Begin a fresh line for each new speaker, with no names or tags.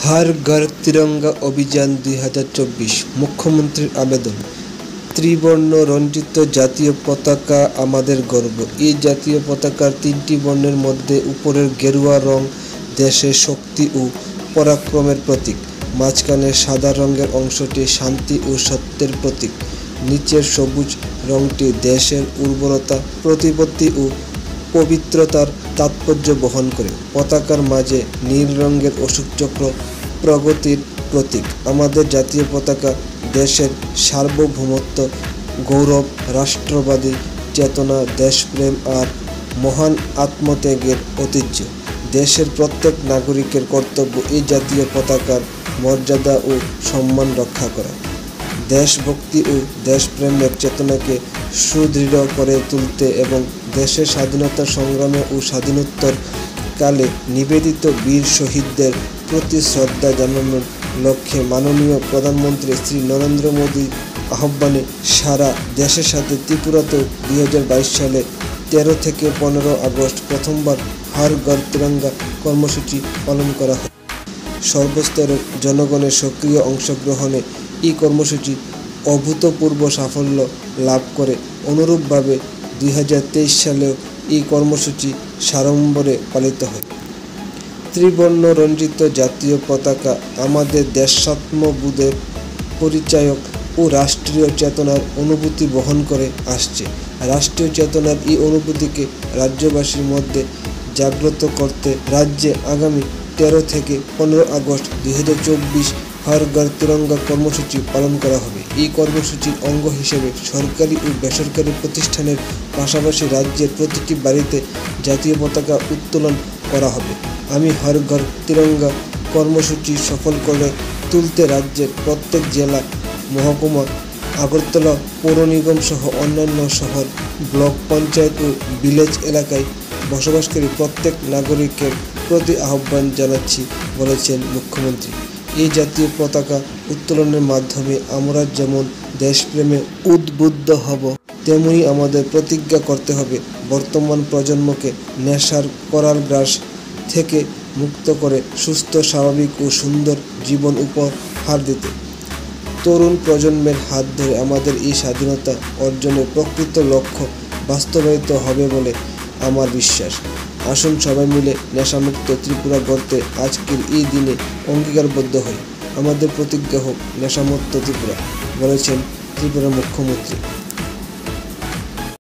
हर घर तिरंगा अभियान 2024 मुख्यमंत्री आवेदन त्रिवर्ण रंजित जातीय पताका आमादेर गर्व। এই জাতীয় পতাকার তিনটি বর্ণের মধ্যে উপরের গেরুয়া রং দেশের শক্তি ও পরাক্রমের প্রতীক, মাঝখানে সাদা রঙের অংশটি শান্তি ও সত্যের প্রতীক, নিচের সবুজ রংটি দেশের উর্বরতা, প্রতিপত্তি ও পবিত্রতার তাৎপর্য বহন করে। পতাকার মাঝে নীল রঙের অশোক চক্র প্রগতির প্রতীক। আমাদের জাতীয় পতাকা দেশের সার্বভৌমত্ব, গৌরব, রাষ্ট্রবাদী চেতনা, দেশপ্রেম আর মহান আত্মত্যাগের ঐতিহ্য। দেশের প্রত্যেক নাগরিকের কর্তব্য এই জাতীয় পতাকার মর্যাদা ও সম্মান রক্ষা করা, দেশভক্তি ও দেশপ্রেমের চেতনাকে সুদৃঢ় করে তুলতে এবং দেশের স্বাধীনতা সংগ্রামে ও স্বাধীনোত্তর কালে নিবেদিত বীর শহীদদের প্রতি শ্রদ্ধা জানানোর লক্ষ্যে মাননীয় প্রধানমন্ত্রী শ্রী নরেন্দ্র মোদীর আহ্বানে সারা দেশের সাথে ত্রিপুরাতেও 2022 সালে 13 থেকে 15 আগস্ট প্রথমবার হর ঘর তিরঙ্গা কর্মসূচি পালন করা হয়। সর্বস্তরের জনগণের সক্রিয় অংশগ্রহণে এই কর্মসূচি অভূতপূর্ব সাফল্য লাভ করে। অনুরূপভাবে 2023 সালেও এই কর্মসূচি সাড়ম্বরে পালিত হয়। ত্রিবর্ণ রঞ্জিত জাতীয় পতাকা আমাদের দেশাত্মবোধের পরিচায়ক ও রাষ্ট্রীয় চেতনার অনুভূতি বহন করে আসছে। রাষ্ট্রীয় চেতনার এই অনুভূতিকে রাজ্যবাসীর মধ্যে জাগ্রত করতে রাজ্যে আগামী 13 থেকে 15 আগস্ট 2024 হর ঘর তিরঙ্গা কর্মসূচি পালন করা হবে। এই কর্মসূচির অঙ্গ হিসেবে সরকারি ও বেসরকারি প্রতিষ্ঠানের পাশাপাশি রাজ্যের প্রতিটি বাড়িতে জাতীয় পতাকা উত্তোলন করা হবে। আমি হর ঘর তিরঙ্গা কর্মসূচি সফল করে তুলতে রাজ্যের প্রত্যেক জেলা, মহকুমা, আগরতলা পৌর নিগম সহ অন্যান্য শহর, ব্লক পঞ্চায়েত ও ভিলেজ এলাকায় বসবাসকারী প্রত্যেক নাগরিকের প্রতি আহ্বান জানাচ্ছি, বলেছেন মুখ্যমন্ত্রী। এই জাতীয় পতাকা উত্তোলনের মাধ্যমে আমরা যেমন দেশপ্রেমে উদ্বুদ্ধ হব, তেমনি আমাদের প্রতিজ্ঞা করতে হবে বর্তমান প্রজন্মকে নেশার করাল গ্রাস থেকে মুক্ত করে সুস্থ, স্বাভাবিক ও সুন্দর জীবন উপহার দিতে। তরুণ প্রজন্মের হাত ধরে আমাদের এই স্বাধীনতা অর্জনের প্রকৃত লক্ষ্য বাস্তবায়িত হবে বলে আমার বিশ্বাস। আসুন সবাই মিলে নেশামুক্ত ত্রিপুরা গড়তে আজকের এই দিনে অঙ্গীকারবদ্ধ হই। আমাদের প্রতিজ্ঞা হোক নেশামুক্ত ত্রিপুরা, বলেছেন ত্রিপুরার মুখ্যমন্ত্রী।